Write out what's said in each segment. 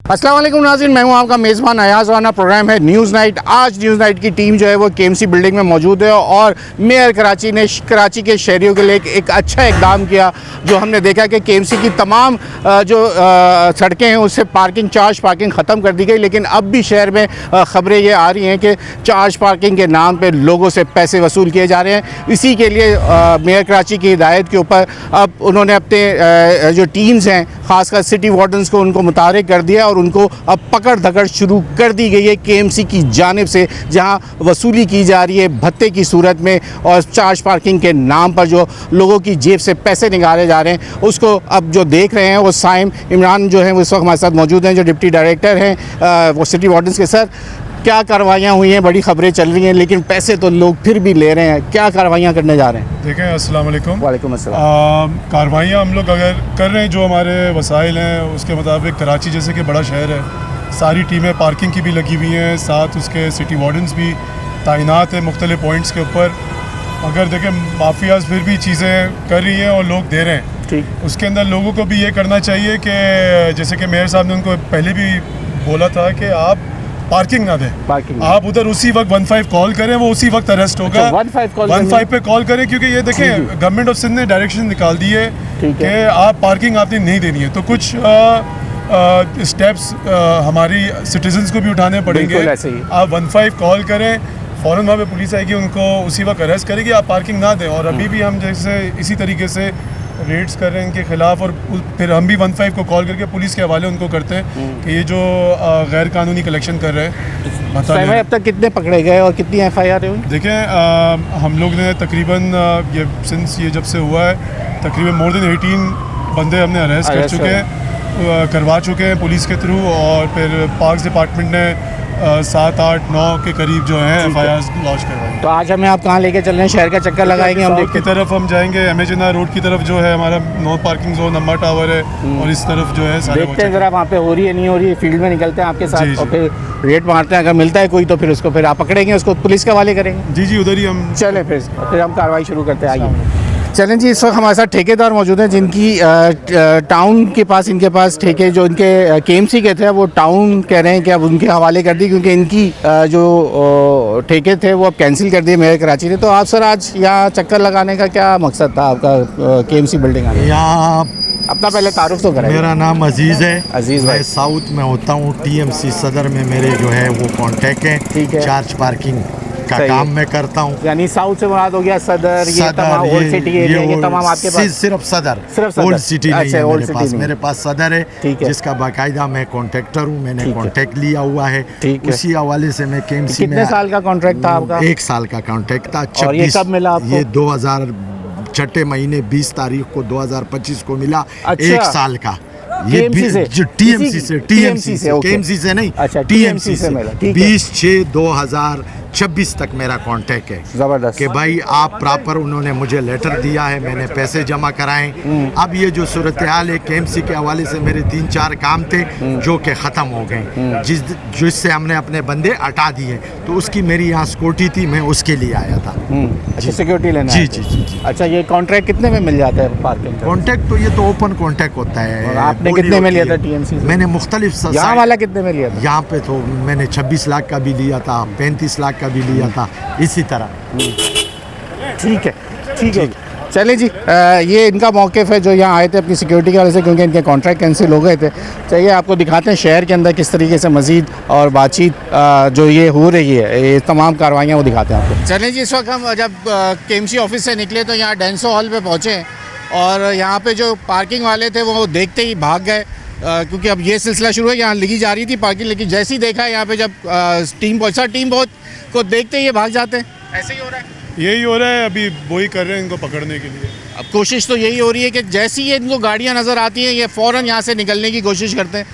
अस्सलाम वालेकुम नाज़रीन, मैं हूं आपका मेज़बान अयाज़ राना। प्रोग्राम है न्यूज़ नाइट। आज न्यूज़ नाइट की टीम जो है वो केएमसी बिल्डिंग में मौजूद है और मेयर कराची ने कराची के शहरियों के लिए एक अच्छा इकदाम किया। जो हमने देखा कि केएमसी की तमाम जो सड़कें हैं उससे चार्ज पार्किंग ख़त्म कर दी गई, लेकिन अब भी शहर में ख़बरें ये आ रही हैं कि चार्ज पार्किंग के नाम पर लोगों से पैसे वसूल किए जा रहे हैं। इसी के लिए मेयर कराची की हिदायत के ऊपर अब उन्होंने अपने जो टीम्स हैं, ख़ासकर सिटी वार्डन्स को उनको मुतारिक कर दिया और उनको अब पकड़ धकड़ शुरू कर दी गई है केएमसी की जानिब से, जहां वसूली की जा रही है भत्ते की सूरत में और चार्ज पार्किंग के नाम पर जो लोगों की जेब से पैसे निकाले जा रहे हैं उसको अब जो देख रहे हैं वो साइम इमरान जो हैं वो इस वक्त हमारे साथ मौजूद हैं, जो डिप्टी डायरेक्टर हैं वो सिटी वार्डन्स के। सर, क्या कार्रवाइयाँ हुई हैं? बड़ी खबरें चल रही हैं लेकिन पैसे तो लोग फिर भी ले रहे हैं, क्या कार्रवाइयाँ करने जा रहे हैं? देखें, अस्सलाम वालेकुम। वालेकुम अस्सलाम। कार्रवाइयाँ हम लोग अगर कर रहे हैं, जो हमारे वसाइल हैं उसके मुताबिक कराची जैसे कि बड़ा शहर है, सारी टीमें पार्किंग की भी लगी हुई हैं, साथ उसके सिटी वार्डन्स भी तैनात हैं मुख्तलिफ पॉइंट्स के ऊपर। अगर देखें माफियाज फिर भी चीज़ें कर रही हैं और लोग दे रहे हैं, ठीक, उसके अंदर लोगों को भी ये करना चाहिए कि जैसे कि मेयर साहब ने उनको पहले भी बोला था कि आप पार्किंग ना दें, पार्किंग आप उधर उसी वक्त 15 कॉल करें, वो उसी वक्त अरेस्ट होगा। 15 पे कॉल करें, क्योंकि ये देखें गवर्नमेंट ऑफ सिंध ने डायरेक्शन निकाल दी है कि आप पार्किंग आपने नहीं देनी है, तो कुछ स्टेप्स हमारी सिटीजन्स को भी उठाने पड़ेंगे। आप 15 कॉल करें, फ़ौरन वहाँ पे पुलिस आएगी, उनको उसी वक्त अरेस्ट करेगी, आप पार्किंग ना दें। और अभी भी हम जैसे इसी तरीके से रेड्स कर रहे हैं इनके खिलाफ, और फिर हम भी 15 को कॉल करके पुलिस के हवाले उनको करते हैं कि ये जो गैर कानूनी कलेक्शन कर रहे हैं। बताइए अब तक कितने पकड़े गए और कितनी FIR हुई? देखें, हम लोग ने तकरीबन ये सिंस ये जब से हुआ है तकरीबन मोर देन 18 बंदे हमने अरेस्ट कर चुके हैं, करवा चुके हैं पुलिस के थ्रू। और फिर पार्क्स डिपार्टमेंट ने 7, 8, 9 के करीब जो हैं FIR लॉन्च करवाई। तो आज हमें आप कहाँ लेके चल रहे हैं? शहर का चक्कर लगाएंगे हम की तरफ हम जाएंगे, एमेजना रोड की तरफ जो है हमारा नो पार्किंग जोन, अम्मा टावर है, और इस तरफ जो है देखते हैं ज़रा वहाँ पे हो रही है नहीं हो रही है। फील्ड में निकलते हैं आपके साथ और फिर रेड मारते हैं, अगर मिलता है कोई तो फिर उसको फिर आप पकड़ेंगे, उसको पुलिस के हवाले करेंगे। जी उधर ही हम चलें, फिर हम कार्रवाई शुरू करते हैं। आइए चलें जी। इस वक्त हमारे साथ ठेकेदार मौजूद हैं जिनकी टाउन के पास इनके पास ठेके जो इनके केएमसी के थे वो टाउन कह रहे हैं कि अब उनके हवाले कर दी, क्योंकि इनकी जो ठेके थे वो अब कैंसिल कर दिए मेयर कराची ने। तो आप सर आज यहाँ चक्कर लगाने का क्या मकसद था आपका केएमसी बिल्डिंग आने? यहाँ अपना पहले तारुफ तो करें। मेरा नाम अजीज़ है। अजीज़ भाई, मैं साउथ में होता हूँ, TMC सदर में मेरे जो है वो कॉन्टैक्ट है। ठीक है। चार्ज पार्किंग का काम मैं करता हूँ। यानी साउथ से मुराद हो गया सदर, ये तमाम ओल्ड सिटी एरिया, ये तमाम आपके पास? सिर्फ सदर, ओल्ड सिटी नहीं है मेरे पास। मेरे पास सदर है जिसका बाकायदा मैं कॉन्ट्रैक्टर हूँ, मैंने कॉन्ट्रैक्ट लिया हुआ है। उसी हवाले से मैं केएमसी में। कितने साल का कॉन्ट्रैक्ट था आपका? 1 साल का कॉन्ट्रैक्ट था। और ये कब मिला आपको? ये 2006 महीने 20 तारीख को 2025 को मिला। अच्छा। 1 साल का। ये TMC से नहीं, अच्छा, TMC से मिला। 20/6/2026 तक मेरा कॉन्टैक्ट है। जबरदस्त कि भाई आप प्रॉपर, उन्होंने मुझे लेटर दिया है, मैंने पैसे जमा कराए। अब ये जो सूरत हाल है केएमसी के हवाले से, मेरे 3-4 काम थे जो कि ख़त्म हो गए, जिससे हमने अपने बंदे हटा दिए। तो उसकी मेरी यहाँ सिक्योरिटी थी, मैं उसके लिए आया था। अच्छा, सिक्योरिटी लेना? जी। अच्छा, ये कॉन्ट्रैक्ट कितने में मिल जाता है पार्किंग? कॉन्टैक्ट तो ये तो ओपन कॉन्टैक्ट होता है। आपने कितने में लिया था TMC से? मैंने मुख्तलिफ यहाँ वाला कितने में लिया था? यहाँ पे तो मैंने 26 लाख का भी लिया था, 35 लाख का भी लिया था, इसी तरह। ठीक है। चलें जी, ये इनका मौक़िफ़ है जो यहाँ आए थे अपनी सिक्योरिटी की वजह से, क्योंकि इनके कॉन्ट्रैक्ट कैंसिल हो गए थे। चाहिए आपको दिखाते हैं शहर के अंदर किस तरीके से मज़ीद और बातचीत जो ये हो रही है, ये तमाम कार्रवाइयाँ वो दिखाते हैं आपको। चलें जी, इस वक्त हम जब केएमसी ऑफिस से निकले तो यहाँ डेंसो हॉल पे पहुँचे और यहाँ पे जो पार्किंग वाले थे वो देखते ही भाग गए, क्योंकि अब ये सिलसिला शुरू है। यहाँ लिखी जा रही थी पार्किंग, लेकिन जैसे ही देखा यहाँ पे जब टीम पहुँचा, टीम बहुत को देखते ही ये भाग जाते हैं। ऐसे ही हो रहा है? यही हो रहा है, अभी वही कर रहे हैं इनको पकड़ने के लिए। अब कोशिश तो यही हो रही है कि जैसी ही इनको गाड़ियाँ नज़र आती हैं ये फ़ौरन यहाँ से निकलने की कोशिश करते हैं।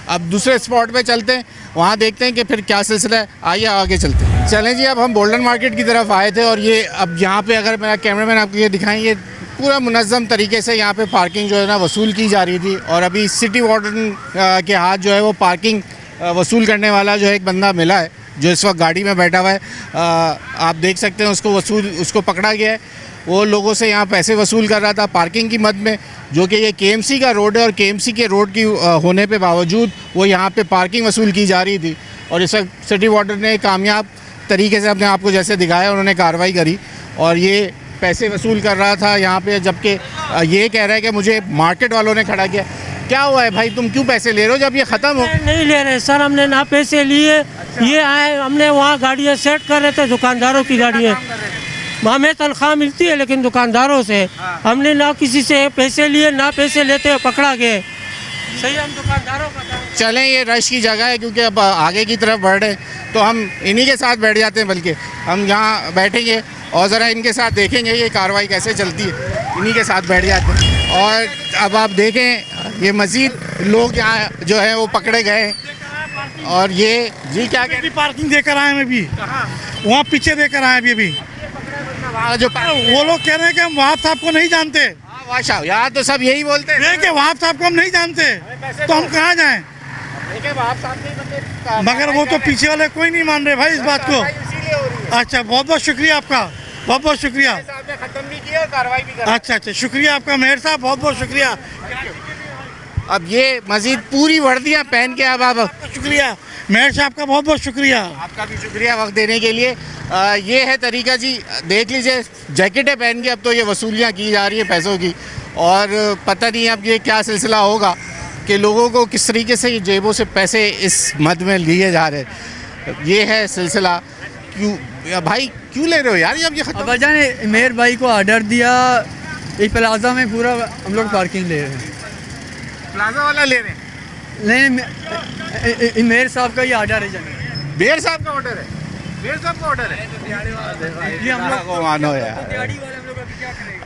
अब दूसरे स्पॉट पे चलते हैं, वहाँ देखते हैं कि फिर क्या सिलसिला है। आइए आगे चलते हैं। चलें जी, अब हम गोल्डन मार्केट की तरफ आए थे और ये अब यहाँ पे अगर मेरा कैमरामैन आपको ये दिखाएं, ये पूरा मुनज़्ज़म तरीके से यहाँ पे पार्किंग जो है ना वसूल की जा रही थी। और अभी सिटी वार्डन के हाथ जो है वो पार्किंग वसूल करने वाला जो है एक बंदा मिला है, जो इस वक्त गाड़ी में बैठा हुआ है। आप देख सकते हैं उसको पकड़ा गया है। वो लोगों से यहाँ पैसे वसूल कर रहा था पार्किंग की मद में, जो कि ये केएमसी का रोड है और केएमसी के रोड की होने पे बावजूद वो यहाँ पे पार्किंग वसूल की जा रही थी। और इस वक्त सिटी वाटर ने कामयाब तरीके से अपने आप को जैसे दिखाया, उन्होंने कार्रवाई करी और ये पैसे वसूल कर रहा था यहाँ पे, जबकि ये कह रहा है कि मुझे मार्केट वालों ने खड़ा किया। क्या हुआ है भाई, तुम क्यों पैसे ले रहे हो जब ये ख़त्म हो? नहीं ले रहे सर, हमने ना पैसे लिए। ये आए, हमने वहाँ गाड़ियाँ सेट कर रहे थे, दुकानदारों की गाड़ियाँ। हमें तनख्वाह मिलती है लेकिन दुकानदारों से, हमने ना किसी से पैसे लिए ना पैसे लेते हुए पकड़ा गए। सही, हम दुकानदारों का चलें, ये रश की जगह है क्योंकि अब आगे की तरफ बढ़ रहे हैं, तो हम इन्हीं के साथ बैठ जाते हैं, बल्कि हम यहाँ बैठेंगे और ज़रा इनके साथ देखेंगे ये कार्रवाई कैसे चलती है। इन्हीं के साथ बैठ जाते हैं। और अब आप देखें ये मज़ीद लोग यहाँ जो है वो पकड़े गए। और ये जी क्या कहते हैं, पार्किंग देकर आए हैं अभी, वहाँ पीछे देकर आए अभी। वहाँ जो वो लोग कह रहे हैं कि हम वहाब साहब को नहीं जानते। वाशा यहाँ तो सब यही बोलते हैं कि वहाब साहब को हम नहीं जानते, तो हम कहाँ जाएं? मगर वो तो पीछे वाले कोई नहीं मान रहे भाई इस बात को। अच्छा, बहुत बहुत शुक्रिया आपका, बहुत बहुत शुक्रिया। खत्म भी किया और कार्रवाई भी करा। अच्छा, शुक्रिया आपका मेहर साहब, बहुत बहुत शुक्रिया। अब ये मजीद पूरी वर्दियाँ पहन के अब शुक्रिया मेहर साहब का, बहुत बहुत शुक्रिया। आपका भी शुक्रिया वक्त देने के लिए। ये है तरीका जी, देख लीजिए जैकेटें पहन के अब तो ये वसूलियाँ की जा रही है पैसों की। और पता नहीं अब ये क्या सिलसिला होगा कि लोगों को किस तरीके से ये जेबों से पैसे इस मद में लिए जा रहे हैं। ये है सिलसिला। क्यों भाई क्यों ले रहे हो यार, अब ये खत्म? अब्बाजान ने मेयर भाई को ऑर्डर दिया, एक प्लाजा में पूरा हम लोग पार्किंग ले रहे हैं। प्लाजा वाला ले रहे हैं? नहीं, मेयर साहब का ही ऑर्डर है। मेयर साहब का ऑर्डर है? मेयर साहब का ऑर्डर है? ये हम लोग को मानो यार,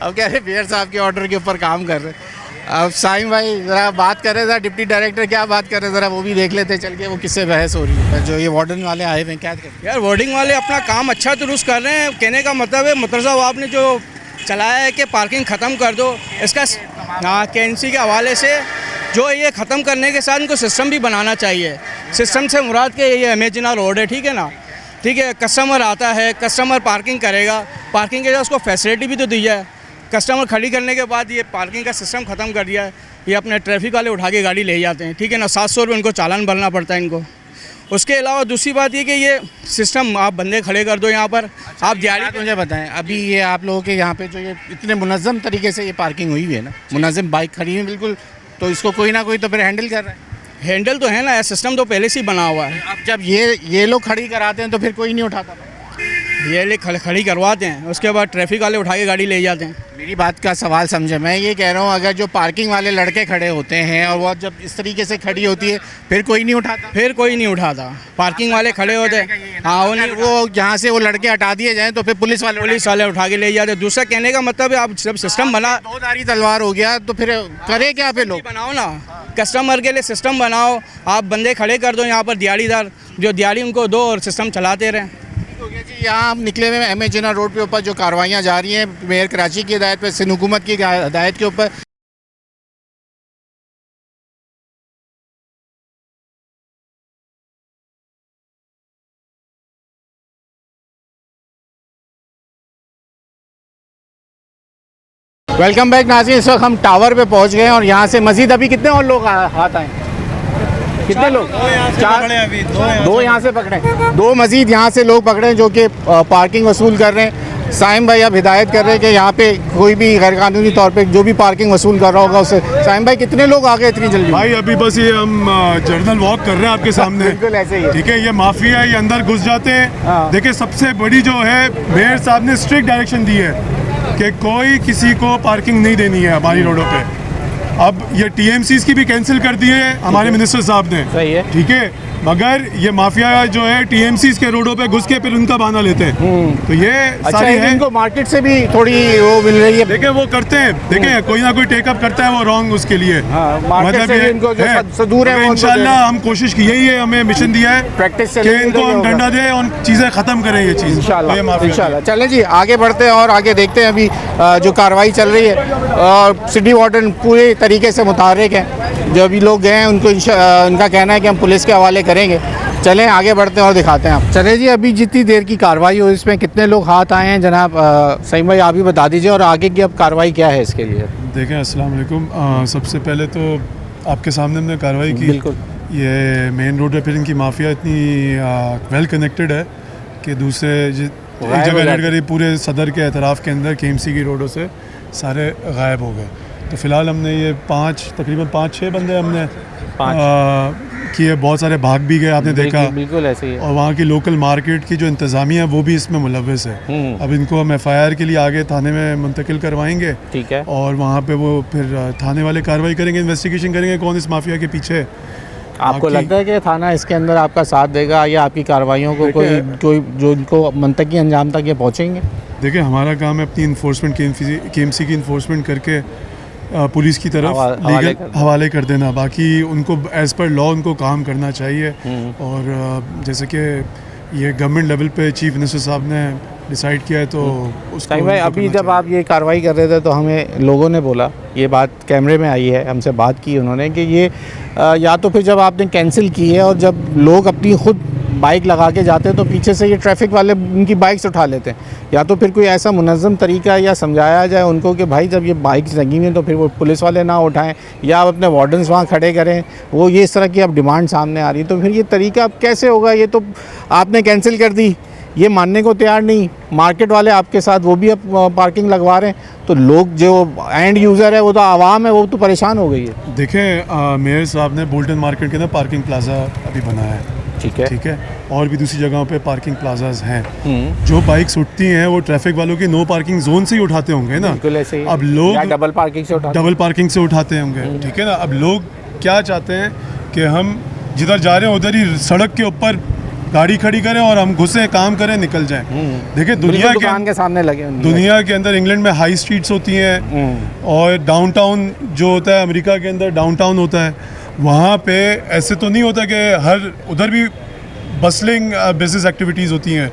अब कह रहे मेयर साहब के ऑर्डर के ऊपर काम कर रहे हैं। अब साईं भाई ज़रा बात कर रहे थे, डिप्टी डायरेक्टर क्या बात कर रहे हैं, ज़रा वो भी देख लेते चल के, वो किससे बहस हो रही है। जो ये वार्डन वाले आए हुए हैं क्या कर यार, वार्डिंग वाले अपना काम अच्छा दुरुस्त कर रहे हैं। कहने का मतलब है मुतरज़ा वाब ने जो चलाया है कि पार्किंग ख़त्म कर दो, इसका केएमसी के हवाले से जो ये ख़त्म करने के साथ इनको सिस्टम भी बनाना चाहिए। सिस्टम से मुराद के ये इमेजिना रोड है, ठीक है ना, ठीक है। कस्टमर आता है, कस्टमर पार्किंग करेगा, पार्किंग के लिए उसको फैसिलिटी भी तो दी जाए। कस्टमर खड़ी करने के बाद ये पार्किंग का सिस्टम ख़त्म कर दिया है, ये अपने ट्रैफिक वाले उठा के गाड़ी ले जाते हैं, ठीक है ना। 700 रुपये उनको चालान भरना पड़ता है इनको। उसके अलावा दूसरी बात ये कि ये सिस्टम आप बंदे खड़े कर दो यहाँ पर। आप दिहाड़ी मुझे बताएं, अभी ये आप लोगों के यहाँ पे जो ये इतने मुनज़्ज़म तरीके से ये पार्किंग हुई हुई है ना, मुनज़्ज़म बाइक खड़ी है बिल्कुल, तो इसको कोई ना कोई तो फिर हैंडल कर रहा है। हैंडल तो है ना, सिस्टम तो पहले से ही बना हुआ है। अब जब ये लोग खड़ी कराते हैं तो फिर कोई नहीं उठाता। ये ले खड़ी करवाते हैं, उसके बाद ट्रैफिक वाले उठा के गाड़ी ले जाते हैं। मेरी बात का सवाल समझे, मैं ये कह रहा हूँ अगर जो पार्किंग वाले लड़के खड़े होते हैं और वो जब इस तरीके से खड़ी होती है फिर कोई नहीं उठाता? फिर कोई नहीं उठाता, पार्किंग वाले खड़े होते हैं। हाँ, वो यहाँ से वो लड़के हटा दिए जाएँ तो फिर पुलिस वाले उठा के ले जाते। दूसरा कहने का मतलब है आप जब सिस्टम बना, दो धारी तलवार हो गया तो फिर करे क्या फिर लोग? बनाओ ना, कस्टमर के लिए सिस्टम बनाओ, आप बंदे खड़े कर दो यहाँ पर, दिहाड़ीदार जो दिहाड़ी उनको दो और सिस्टम चलाते रहें। जी, यहाँ हम निकले हुए एम ए जिन्ना रोड के ऊपर जो कार्रवाइयाँ जा रही हैं मेयर कराची की हिदायत पर, सिंध हुकूमत की हिदायत के ऊपर। वेलकम बैक नाज़रीन, इस वक्त हम टावर पे पहुँच गए हैं और यहाँ से मज़ीद अभी कितने और लोग हाथ आए? कितने लोग? दो यहाँ से पकड़े, दो मजीद यहाँ से लोग पकड़े जो कि पार्किंग वसूल कर रहे हैं। साइम भाई अब हिदायत कर रहे हैं कि यहाँ पे कोई भी गैर कानूनी तौर पे जो भी पार्किंग वसूल कर रहा होगा उसे। साइम भाई कितने लोग आ गए इतनी जल्दी? भाई अभी बस ये हम जर्नल वॉक कर रहे हैं आपके सामने। बिल्कुल ऐसे ही है। ठीक है, ये माफिया है, ये अंदर घुस जाते हैं। देखिए सबसे बड़ी जो है, मेयर साहब ने स्ट्रिक्ट डायरेक्शन दी है कि कोई किसी को पार्किंग नहीं देनी है हमारी रोडों पे। अब ये टीएमसीज की भी कैंसिल कर दी है हमारे मिनिस्टर साहब ने, सही है, ठीक है। मगर ये माफिया जो है टीएमसीज के रोडों पे घुस के फिर उनका बहाना लेते हैं। तो ये सारी है, इनको मार्केट से भी थोड़ी वो मिल रही है। देखिए वो करते हैं, देखिए कोई ना कोई टेकअप करता है वो रॉन्ग उसके लिए। मार्केट से इनको जो सदूर है, इंशाल्लाह हम कोशिश की, यही है हमें मिशन दिया है प्रैक्टिस कि इनको हम डंडा दें और चीज़ें ख़त्म करें ये चीज़ इंशाल्लाह। चलें जी, आगे बढ़ते हैं और आगे देखते हैं अभी जो कार्रवाई चल रही है और सिटी वार्डन पूरे तरीके से मुतारिक है। जो अभी लोग गए हैं उनको उनका कहना है कि हम पुलिस के हवाले करेंगे। चलें आगे बढ़ते हैं और दिखाते हैं आप। चले जी, अभी जितनी देर की कार्रवाई हो इसमें कितने लोग हाथ आए हैं जनाब सईम भाई, आप ही बता दीजिए, और आगे की अब कार्रवाई क्या है इसके लिए? देखें, अस्सलाम वालेकुम। सबसे पहले तो आपके सामने हमने कार्रवाई की। बिल्कुल। ये मेन रोड पर इनकी माफिया इतनी वेल कनेक्टेड है कि दूसरे एक जगह रेड करी पूरे सदर के एतराफ़ के अंदर KMC की रोडों से सारे गायब हो गए। तो फ़िलहाल हमने ये तकरीबन 5-6 बंदे हमने किए, बहुत सारे भाग भी गए, आपने देखा। बिल्कुल ऐसे ही है। और वहाँ की लोकल मार्केट की जो इंतज़ामिया है वो भी इसमें मुलव्वस है। अब इनको हम FIR के लिए आगे थाने में मुंतकिल करवाएंगे, ठीक है, और वहाँ पे वो फिर थाने वाले कार्रवाई करेंगे, इन्वेस्टिगेशन करेंगे कौन इस माफिया के पीछे है। आपको लगता है कि थाना इसके अंदर आपका साथ देगा या आपकी कार्रवाइयों को कोई जो इनको मंतकी अंजाम तक ये पहुँचेंगे? देखिए, हमारा काम है अपनी इन्फोर्समेंट KMC की इन्फोर्समेंट करके पुलिस की तरफ लीगल हवाले कर देना। बाकी उनको एज़ पर लॉ उनको काम करना चाहिए। और जैसे कि ये गवर्नमेंट लेवल पे चीफ मिनिस्टर साहब ने डिसाइड किया है, तो उसको भाई अभी जब आप ये कार्रवाई कर रहे थे तो हमें लोगों ने बोला, ये बात कैमरे में आई है, हमसे बात की उन्होंने कि ये या तो फिर जब आपने कैंसिल की है और जब लोग अपनी खुद बाइक लगा के जाते हैं तो पीछे से ये ट्रैफिक वाले उनकी बाइक्स उठा लेते हैं, या तो फिर कोई ऐसा मुनज़्ज़म तरीका या समझाया जाए उनको कि भाई जब ये बाइक्स लगी हुई हैं तो फिर वो पुलिस वाले ना उठाएं या आप अपने वार्डन्स वहाँ खड़े करें। वो ये इस तरह की अब डिमांड सामने आ रही है, तो फिर ये तरीका अब कैसे होगा? ये तो आपने कैंसिल कर दी, ये मानने को तैयार नहीं, मार्केट वाले आपके साथ वो भी अब पार्किंग लगवा रहे हैं, तो लोग जो एंड यूज़र है वो तो आवाम है, वो तो परेशान हो गई है। देखें, मेयर साहब ने बोल्टन मार्केट के अंदर पार्किंग प्लाजा अभी बनाया है, ठीक है, और भी दूसरी जगहों पे पार्किंग प्लाजाज हैं। जो बाइक्स उठती हैं वो ट्रैफिक वालों की नो पार्किंग जोन से ही उठाते होंगे ना। ऐसे ही। अब लोग डबल पार्किंग से उठाते होंगे, ठीक है ना। अब लोग क्या चाहते हैं कि हम जिधर जा रहे हैं उधर ही सड़क के ऊपर गाड़ी खड़ी करें और हम घुसें, काम करें, निकल जाएं। देखिए, दुनिया के सामने लगे, दुनिया के अंदर इंग्लैंड में हाई स्ट्रीट्स होती हैं और डाउनटाउन जो होता है, अमेरिका के अंदर डाउनटाउन होता है, वहाँ पे ऐसे तो नहीं होता कि हर उधर भी बसलिंग बिजनेस एक्टिविटीज़ होती हैं,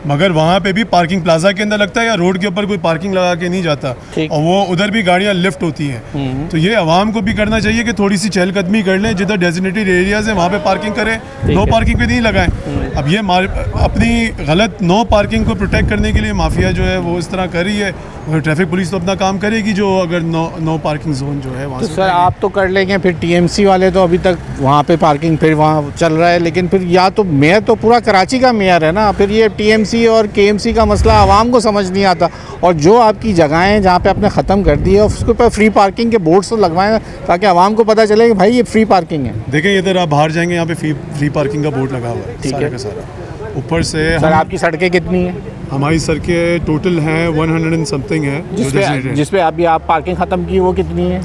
मगर वहाँ पे भी पार्किंग प्लाजा के अंदर लगता है या रोड के ऊपर कोई पार्किंग लगा के नहीं जाता, और वो उधर भी गाड़ियाँ लिफ्ट होती हैं। तो ये आवाम को भी करना चाहिए कि थोड़ी सी चहलकदमी कर लें, जिधर डेजिग्नेटेड एरियाज़ हैं वहाँ पे पार्किंग करें, नो पार्किंग पे नहीं लगाएं। अब ये अपनी गलत नो पार्किंग को प्रोटेक्ट करने के लिए माफिया जो है वो इस तरह कर रही है, और ट्रैफिक पुलिस तो अपना काम करेगी जो अगर नो पार्किंग जोन जो है वहाँ। तो सर आप तो कर लेंगे, फिर TMC वाले तो अभी तक वहाँ पे पार्किंग फिर वहाँ चल रहा है, लेकिन फिर या तो मेयर तो पूरा कराची का मेयर है ना, फिर ये TMC और KMC का मसला आवाम को समझ नहीं आता। और जो आपकी जगहें जहाँ पे आपने ख़त्म कर दी है उसके ऊपर फ्री पार्किंग के बोर्ड्स तो लगवाएं ताकि आवाम को पता चले कि भाई ये फ्री पार्किंग है। देखें, इधर आप बाहर जाएंगे, यहाँ पे फ्री पार्किंग का बोर्ड लगा हुआ है, ठीक है। ऊपर से सर आपकी सड़कें कितनी हैं? हमारी सड़कें टोटल हैं 100 and something है, जिसपे अभी आप पार्किंग ख़त्म की वो कितनी है?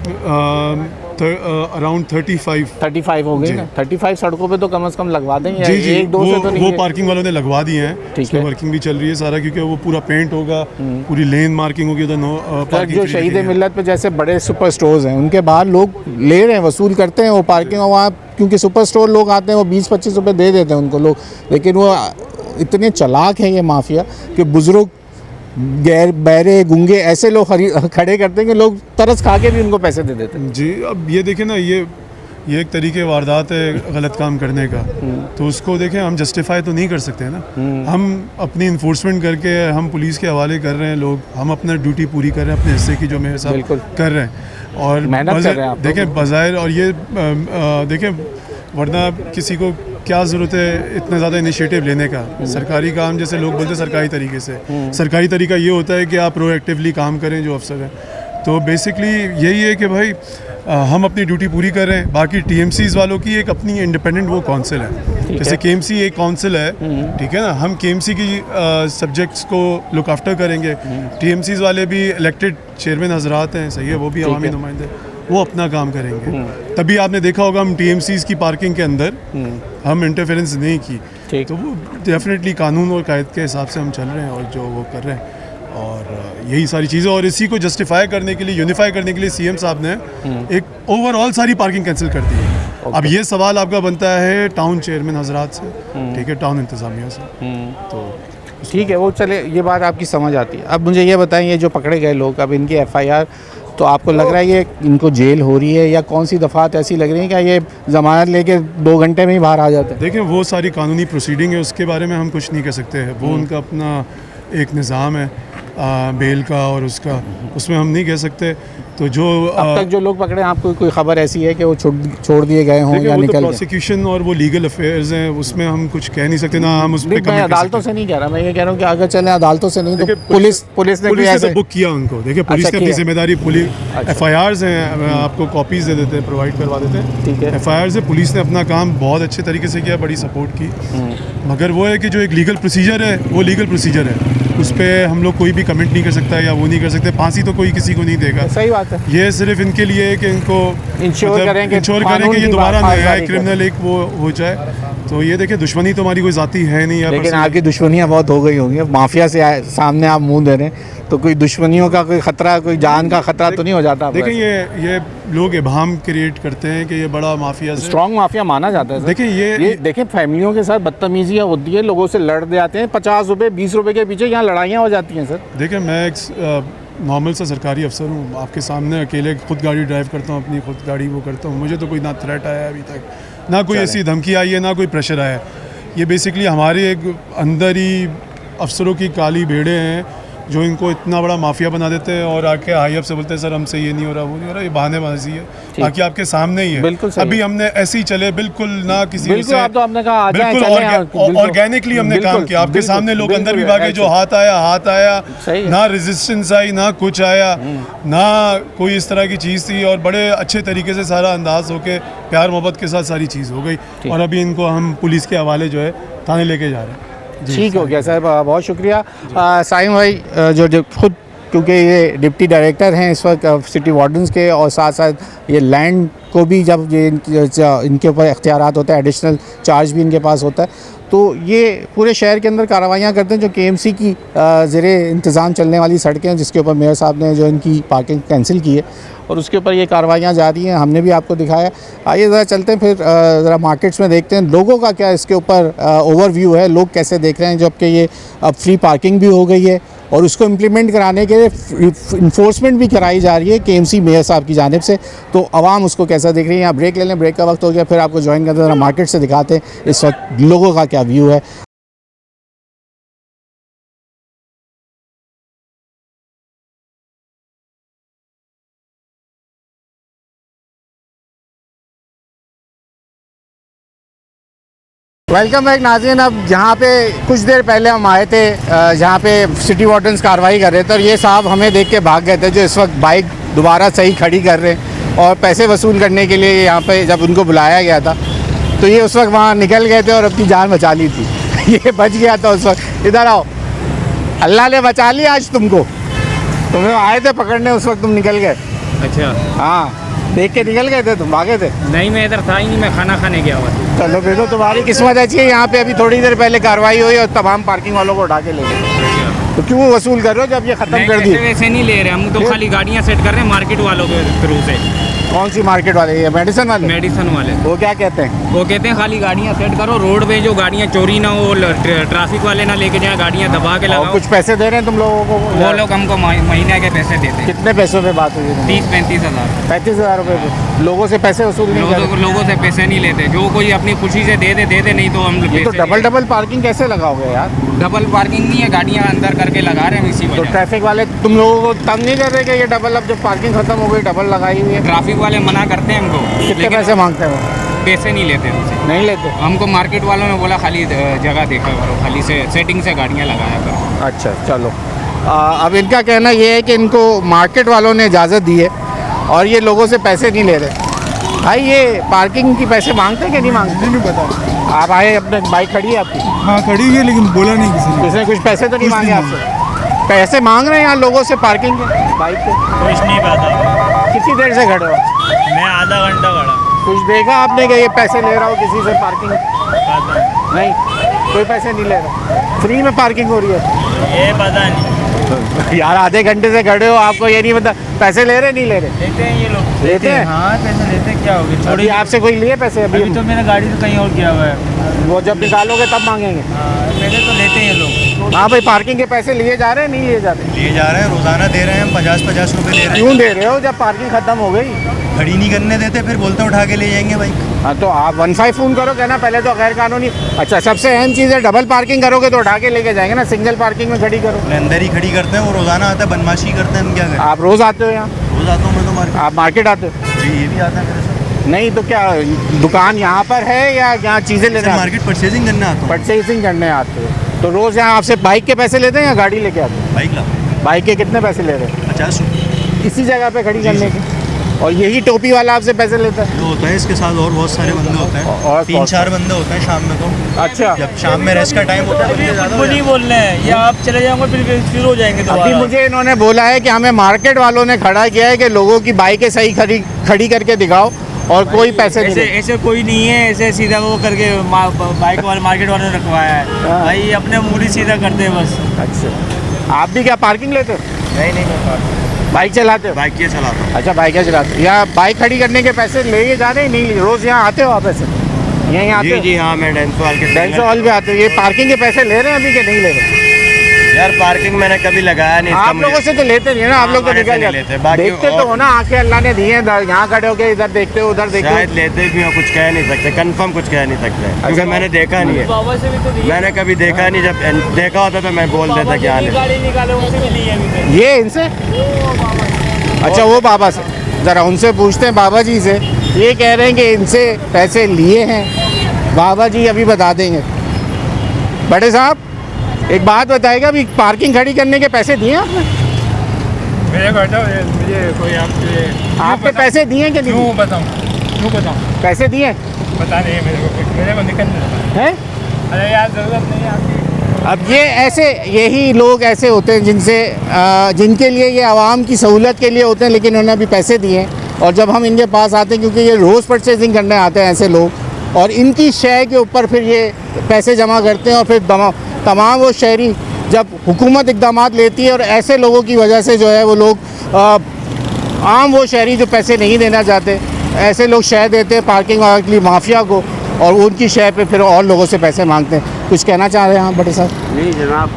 अराउंड 35 हो गई ना। 35 सड़कों पे तो कम से कम लगवा देंगे। जी, एक दो से तो नहीं वो है। पार्किंग वालों ने लगवा दिए हैं, ठीक है, वर्किंग भी चल रही है सारा, क्योंकि वो पूरा पेंट होगा, पूरी लेन मार्किंग होगी, उधर नो पार्किंग। जो शहीद मिल्लत पे जैसे बड़े सुपर स्टोर्स हैं उनके बाहर लोग ले रहे हैं, वसूल करते हैं वो पार्किंग, और वहाँ क्योंकि सुपर स्टोर लोग आते हैं वो 20-25 रुपये दे देते हैं उनको लोग, लेकिन वो इतने चालाक हैं ये माफिया कि बुजुर्ग, गैर बहरे, गूंगे ऐसे लोग खड़े करते हैं कि लोग तरस खा के भी उनको पैसे दे देते हैं। जी, अब ये देखें ना, ये एक तरीके वारदात है गलत काम करने का, तो उसको देखें, हम जस्टिफाई तो नहीं कर सकते ना। हम अपनी इन्फोर्समेंट करके हम पुलिस के हवाले कर रहे हैं, लोग हम अपना ड्यूटी पूरी कर रहे हैं अपने हिस्से की, जो मेरे साथ कर रहे हैं, और मेहनत कर रहे हैं। देखें बज़ाहिर, और ये देखें, वरना किसी को क्या ज़रूरत है इतना ज़्यादा इनिशिएटिव लेने का। सरकारी काम, जैसे लोग बोलते हैं सरकारी तरीके से, सरकारी तरीका ये होता है कि आप प्रोएक्टिवली काम करें जो अफसर हैं। तो बेसिकली यही है कि भाई हम अपनी ड्यूटी पूरी कर रहे हैं। बाकी TMCs वालों की एक अपनी इंडिपेंडेंट वो काउंसिल है, जैसे KMC एक काउंसिल है, ठीक है ना, हम KMC की सब्जेक्ट्स को लुक आफ्टर करेंगे। TMCs वाले भी इलेक्टेड चेयरमैन हजरात हैं, सही है, वो भी अवामी नुमाइंदे, वो अपना काम करेंगे। तभी आपने देखा होगा हम TMCs की पार्किंग के अंदर हम इंटरफेरेंस नहीं की, तो वो डेफिनेटली कानून और कायदे के हिसाब से हम चल रहे हैं और जो वो कर रहे हैं, और यही सारी चीज़ें। और इसी को जस्टिफाई करने के लिए, यूनिफाई करने के लिए CM साहब ने एक ओवरऑल सारी पार्किंग कैंसिल कर दी है। अब ये सवाल आपका बनता है टाउन चेयरमैन हजरात से, ठीक है, टाउन इंतज़ामिया से। तो ठीक है, वो चले, ये बात आपकी समझ आती है। अब मुझे ये बताएं, ये जो पकड़े गए लोग, अब इनकी FIR तो आपको लग रहा है ये इनको जेल हो रही है या कौन सी दफ़ात ऐसी लग रही है कि ये ज़मानत लेके 2 घंटे में ही बाहर आ जाते हैं? देखें वो सारी कानूनी प्रोसीडिंग है, उसके बारे में हम कुछ नहीं कर सकते हैं। वो उनका अपना एक निज़ाम है बेल का और उसका, उसमें हम नहीं कह सकते। तो जो अब तक जो लोग पकड़े, आपको कोई खबर ऐसी है कि वो छोड़ दिए गए हों या वो तो निकल गए? प्रोसिक्यूशन और वो लीगल अफेयर्स हैं, उसमें हम कुछ कह नहीं सकते ना हम उस पर मैं अदालतों से नहीं कह रहा, मैं ये कह रहा हूँ कि अगर चले अदालतों से नहीं तो पुलिस ने भी ऐसे तो बुक किया उनको। देखिए पुलिस ने अपनी किया। जिम्मेदारी FIRs हैं, आपको कॉपीज़ दे देते हैं, प्रोवाइड करवा देते हैं। ठीक है। FIRs है, पुलिस ने अपना काम बहुत अच्छे तरीके से किया, बड़ी सपोर्ट की। मगर वो है कि जो एक लीगल प्रोसीजर है वो लीगल प्रोसीजर है, उस पर हम लोग कोई भी कमेंट नहीं कर सकता या वो नहीं कर सकते। फांसी तो कोई किसी को नहीं देगा। सही बात है। ये सिर्फ इनके लिए है कि इनको इंश्योर करें कि ये दोबारा नया क्रिमिनल एक वो हो जाए। तो ये देखिए दुश्मनी तो हमारी कोई जाती है नहीं, लेकिन आपकी दुश्मनियाँ बहुत हो गई होंगी। माफिया से सामने आप मुंह दे रहे हैं तो कोई दुश्मनियों का कोई खतरा, कोई जान का खतरा तो नहीं हो जाता? देखिए ये लोग इबाम क्रिएट करते हैं कि ये बड़ा माफिया, स्ट्रॉन्ग माफिया माना जाता है। देखिए ये देखिए फैमिलियों के साथ बदतमीजियाँ होती है, लोगों से लड़ जाते हैं, 50 रुपए 20 रुपए के पीछे यहाँ लड़ाइयाँ हो जाती हैं। सर देखिए मैं एक नॉर्मल सा सरकारी अफसर हूँ, आपके सामने अकेले खुद गाड़ी ड्राइव करता हूँ, अपनी खुद गाड़ी वो करता हूँ। मुझे तो कोई ना थ्रेट आया अभी तक, ना कोई ऐसी धमकी आई है, ना कोई प्रेशर आया है। ये बेसिकली हमारे एक अंदर ही अफसरों की काली भेड़ें हैं जो इनको इतना बड़ा माफिया बना देते हैं और आके हाई अप से बोलते हैं सर हमसे ये नहीं हो रहा, वो नहीं हो रहा। ये बहानेबाजी है, बाकी आपके सामने ही है। बिल्कुल अभी हमने ऐसे ही चले, बिल्कुल ना किसी बिल्कुल, आप तो आपने कहा आ जाएं, बिल्कुल चलें आप, बिल्कुल। ऑर्गेनिकली हमने काम किया। आपके सामने लोग अंदर भी भागे, जो हाथ आया, ना रेजिस्टेंस आई, ना कुछ आया, ना कोई इस तरह की चीज़ थी, और बड़े अच्छे तरीके से सारा अंदाज होके प्यार मोहब्बत के साथ सारी चीज़ हो गई। और अभी इनको हम पुलिस के हवाले जो है थाने लेके जा रहे हैं। ठीक हो गया सर, बहुत शुक्रिया। साइम भाई जो खुद, क्योंकि ये डिप्टी डायरेक्टर हैं इस वक्त सिटी वार्डन्स के, और साथ साथ ये लैंड को भी जब ये इनके ऊपर इख्तियारात होता है, एडिशनल चार्ज भी इनके पास होता है, तो ये पूरे शहर के अंदर कार्रवाइयाँ करते हैं। जो KMC की ज़ेरे इंतज़ाम चलने वाली सड़कें हैं, जिसके ऊपर मेयर साहब ने जो इनकी पार्किंग कैंसिल की है, और उसके ऊपर ये कार्रवाइयाँ जारी हैं, हमने भी आपको दिखाया। आइए ज़रा चलते हैं, फिर ज़रा मार्केट्स में देखते हैं लोगों का क्या इसके ऊपर ओवरव्यू है, लोग कैसे देख रहे हैं। जबकि ये अब फ्री पार्किंग भी हो गई है और उसको इम्प्लीमेंट कराने के लिए इन्फोर्समेंट भी कराई जा रही है KMC मेयर साहब की जानिब से। तो आवाम उसको कैसा देख रही है। यहाँ ब्रेक ले लें, ब्रेक का वक्त हो गया, फिर आपको ज्वाइन करते हैं, ज़रा मार्केट से दिखाते हैं इस वक्त लोगों का क्या व्यू है। वेलकम बैक नाज़रीन। अब जहाँ पे कुछ देर पहले हम आए थे, जहाँ पे सिटी वार्डन्स कार्रवाई कर रहे थे, और ये साहब हमें देख के भाग गए थे, जो इस वक्त बाइक दोबारा सही खड़ी कर रहे हैं और पैसे वसूल करने के लिए यहाँ पे जब उनको बुलाया गया था तो ये उस वक्त वहाँ निकल गए थे और अपनी जान बचा ली थी। ये बच गया था उस वक्त। इधर आओ, अल्लाह ने बचा लिया आज तुमको। तुम्हें आए थे पकड़ने, उस वक्त तुम निकल गए। अच्छा, हाँ, देख के निकल गए थे, तुम भागे थे? नहीं मैं इधर था ही नहीं, मैं खाना खाने गया हुआ था। चलो फिर तो तुम्हारी किस्मत अच्छी है, यहाँ पे अभी थोड़ी देर पहले कार्रवाई हुई और तमाम पार्किंग वालों को उठा के ले गए। तो क्यों वसूल कर रहे हो जब ये खत्म कर दिए? वैसे नहीं ले रहे हम तो, खाली गाड़ियाँ सेट कर रहे हैं मार्केट वालों के थ्रू से। कौन सी मार्केट वाले? ये मेडिसिन वाले? मेडिसिन वाले। वो क्या कहते हैं? वो कहते हैं खाली गाड़ियाँ सेट करो, रोड पे जो गाड़ियाँ चोरी ना हो, ट्रैफिक वाले ना लेके जाए, गाड़ियाँ दबा के लगाओ। कुछ पैसे दे रहे हैं तुम लोगों को? वो लोग हमको महीने के पैसे देते हैं। कितने पैसों पे बात हुई? 30-35 हज़ार। 35,000 रुपये पे लोगों से पैसे वसूल नहीं कर रहे? लोगों से पैसे नहीं लेते, जो कोई अपनी खुशी से दे दे नहीं तो हम। ये तो डबल पार्किंग कैसे लगाओगे यार? डबल पार्किंग नहीं है, गाड़ियाँ अंदर करके लगा रहे हैं इसी तो वजह। ट्रैफिक वाले तुम लोगों को तंग नहीं कर रहे कि ये डबल, अब जब पार्किंग खत्म हो गई डबल लगाई हुई है? ट्रैफिक वाले मना करते हैं हमको। कितने पैसे मांगते हैं वो? पैसे नहीं लेते हमसे। नहीं लेते? हमको मार्केट वालों ने बोला खाली जगह देखा करो, खाली से सेटिंग से गाड़ियाँ लगाया करो। अच्छा चलो, अब इनका कहना ये है कि इनको मार्केट वालों ने इजाज़त दी है और ये लोगों से पैसे नहीं ले रहे। भाई ये पार्किंग की पैसे मांगते हैं कि नहीं मांगते? नहीं पता। आप आए, अपने बाइक खड़ी है आपकी? हाँ खड़ी है, लेकिन बोला नहीं किसी ने। किसने कुछ पैसे तो नहीं मांगे आपसे? पैसे मांग रहे हैं यहाँ लोगों से पार्किंग के बाइक पे? कुछ नहीं पता। कितनी देर से खड़े हो? मैं आधा घंटा खड़ा। कुछ देखा आपने कि ये पैसे ले रहा हो किसी से पार्किंग? पता नहीं, कोई पैसे नहीं ले रहा, फ्री में पार्किंग हो रही है। ये पता नहीं यार आधे घंटे से खड़े हो, आपको ये नहीं पता पैसे ले रहे नहीं ले रहे? लेते हैं ये लोग। लेते हैं? हाँ पैसे लेते हैं, क्या हो गया? थोड़ी आपसे कोई लिए पैसे? अभी तो मैंने गाड़ी तो कहीं और किया हुआ है। वो जब निकालोगे तब मांगेंगे? हाँ, पहले तो लेते हैं ये लोग। हाँ भाई, पार्किंग के पैसे लिए जा रहे हैं, नहीं लिए जा रहे? लिए जा रहे हैं, रोजाना दे रहे हैं हम, 50-50 रुपए ले रहे क्यों दे रहे हो जब पार्किंग खत्म हो गई? हैं। खड़ी नहीं करने देते, फिर बोलते हैं उठा के ले जाएंगे बाइक। हाँ तो आप 15 फ़ोन करो, कहना पहले तो गैर कानूनी। अच्छा, सबसे अहम चीज़ है, डबल पार्किंग करोगे तो उठा के लेके जाएंगे ना, सिंगल पार्किंग में खड़ी करो। अंदर ही खड़ी करते हैं, वो रोजाना आता है, बदमाशी करते हैं, हम क्या करें। आप रोज़ आते हो यहाँ? रोज आता हूँ मैं तो मार्केट। आप मार्केट आते हो? जी, ये भी आता है मेरे साथ। नहीं तो क्या दुकान यहाँ पर है या यहाँ चीज़ें लेने आते हो? मार्केट परचेजिंग करने आता हूँ। परचेजिंग करने आते हो तो रोज़ यहाँ आपसे बाइक के पैसे लेते हैं या गाड़ी लेके आते हो? बाइक ला बाइक के कितने पैसे ले रहे हैं? 50 रुपये। इसी जगह पे खड़ी करने के? और यही टोपी वाला आपसे पैसे लेता है? तो होता है, इसके साथ और बहुत सारे बंदे होते हैं, और 3-4 बंदे होते हैं शाम में। तो अच्छा, जब शाम में रेस्ट का टाइम होता है, कुछ नहीं बोल रहे हैं, या आप चले जाओगे फिर शुरू हो जाएंगे अभी दोबारा। मुझे इन्होंने बोला है कि हमें मार्केट वालों ने खड़ा किया है कि लोगों की बाइकें सही खड़ी करके दिखाओ और कोई पैसे नहीं ऐसे दे। ऐसे कोई नहीं है, ऐसे सीधा वो करके बाइक वाले मार्केट वाले ने रखवाया है। हाँ। भाई अपने मूड ही सीधा करते हैं बस। अच्छा, आप भी क्या पार्किंग लेते हो? नहीं मैं बाइक चलाते हो? बाइक ये चलाता हूँ। अच्छा, बाइक चलाते हो। या बाइक खड़ी करने के पैसे ले जा रहे हैं? नहीं, रोज़ यहाँ आते हो आप ऐसे? यहीं आते हो? जी हाँ, मैं डेंसोल के डेंसो हॉल पे आते हो। ये पार्किंग के पैसे ले रहे हैं अभी कि नहीं ले रहे? यार पार्किंग मैंने कभी लगाया नहीं। आप लोगों से तो लेते नहीं है ना, आप लोग तो निकल जाते लेते, बाकी देखते तो हो ना, आंखें अल्लाह ने दी हैं, यहाँ खड़े होके इधर देखते हो उधर देखते शायद हो। लेते भी हो, कुछ कह नहीं सकते, कंफर्म कुछ कह नहीं सकते, क्योंकि मैंने देखा नहीं है। बाबा से भी तो दिए। मैंने कभी देखा नहीं, जब देखा होता तो मैं बोल देता कि हाँ ले। गाड़ी निकाले उनसे भी ली है अभी तक। ये इनसे? अच्छा, वो बाबा से ज़रा उनसे पूछते हैं, बाबा जी से। ये कह रहे हैं कि इनसे पैसे लिए हैं। बाबा जी अभी बता देंगे। बड़े साहब, एक बात बताएगा, अभी पार्किंग खड़ी करने के पैसे दिए आपने? मेरे मुझे कोई आपके पैसे दिए कि नहीं? क्यों बताऊँ पैसे दिए पता नहीं है मेरे को निकल नहीं हैं? अरे यार ज़रूरत नहीं है आपकी। अब ये ऐसे, यही लोग ऐसे होते हैं जिनके लिए ये आवाम की सहूलत के लिए होते हैं, लेकिन उन्होंने अभी पैसे दिए हैं। और जब हम इनके पास आते हैं, क्योंकि ये रोज़ परचेजिंग करने आते हैं ऐसे लोग, और इनकी शय के ऊपर फिर ये पैसे जमा करते हैं, और फिर तमाम वो शहरी, जब हुकूमत इक़दाम लेती है और ऐसे लोगों की वजह से जो है वो लोग आम वो शहरी जो पैसे नहीं देना चाहते, ऐसे लोग शय देते हैं पार्किंग वाली माफिया को, और उनकी शय पे फिर और लोगों से पैसे मांगते हैं। कुछ कहना चाह रहे हैं आप बड़े साहब? नहीं जनाब,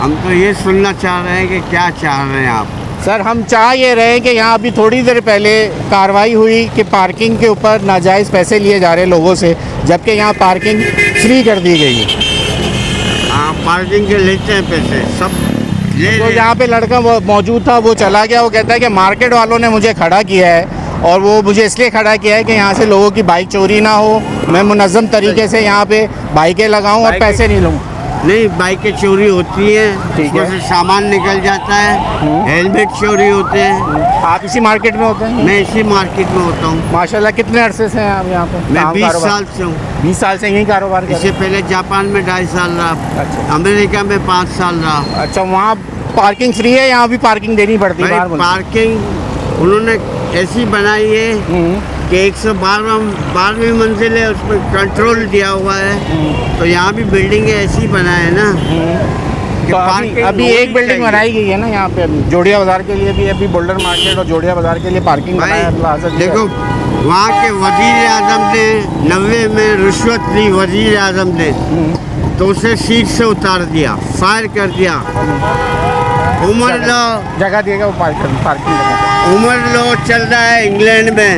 हम तो ये सुनना चाह रहे हैं कि क्या चाह रहे हैं आप? सर, हम चाह ये रहे हैं कि यहाँ अभी थोड़ी देर पहले कार्रवाई हुई कि पार्किंग के ऊपर नाजायज़ पैसे लिए जा रहे हैं लोगों से, जबकि यहाँ पार्किंग फ्री कर दी गई है। हाँ, पार्किंग के लेते हैं पैसे सब ले। तो यहाँ पे लड़का मौजूद था, वो चला गया। वो कहता है कि मार्केट वालों ने मुझे खड़ा किया है, और वो मुझे इसलिए खड़ा किया है कि यहाँ से लोगों की बाइक चोरी ना हो, मैं मुनज़्ज़म तरीके से यहाँ पे बाइकें लगाऊँ और पैसे नहीं लूँ। नहीं, बाइकें चोरी होती हैं, ठीक है। उसमें से सामान निकल जाता है, हेलमेट चोरी होते हैं। आप इसी मार्केट में होते हैं? मैं इसी मार्केट में होता हूँ। माशाल्लाह, कितने अरसे से हैं आप यहाँ पे? मैं 20 साल से हूँ। 20 साल से यही कारोबार कर रहे इससे पहले जापान में 2.5 साल रहा, अच्छा। अमेरिका में 5 साल रहा। हैं? अच्छा, वहाँ पार्किंग फ्री है, यहाँ भी पार्किंग देनी पड़ती है? भाई पार्किंग उन्होंने ऐसी बनाई है कि 112वीं मंजिल है, उसमें कंट्रोल दिया हुआ है। तो यहाँ भी बिल्डिंगें ऐसी बनाए हैं ना कि तो पार्किंग अभी एक बिल्डिंग बनाई गई है ना यहाँ पे, जोड़िया बाज़ार के लिए भी, अभी बोल्डर मार्केट और जोड़िया बाज़ार के लिए पार्किंग बनाया है। भाई देखो, वहाँ के वज़ीर आज़म ने 90 में रिश्वत ली, वज़ीर आज़म ने, तो उसे सीट से उतार दिया, फायर कर दिया। उमर लॉ जगह दिएगा वो पार्किंग। उमर लॉ चल रहा है इंग्लैंड में,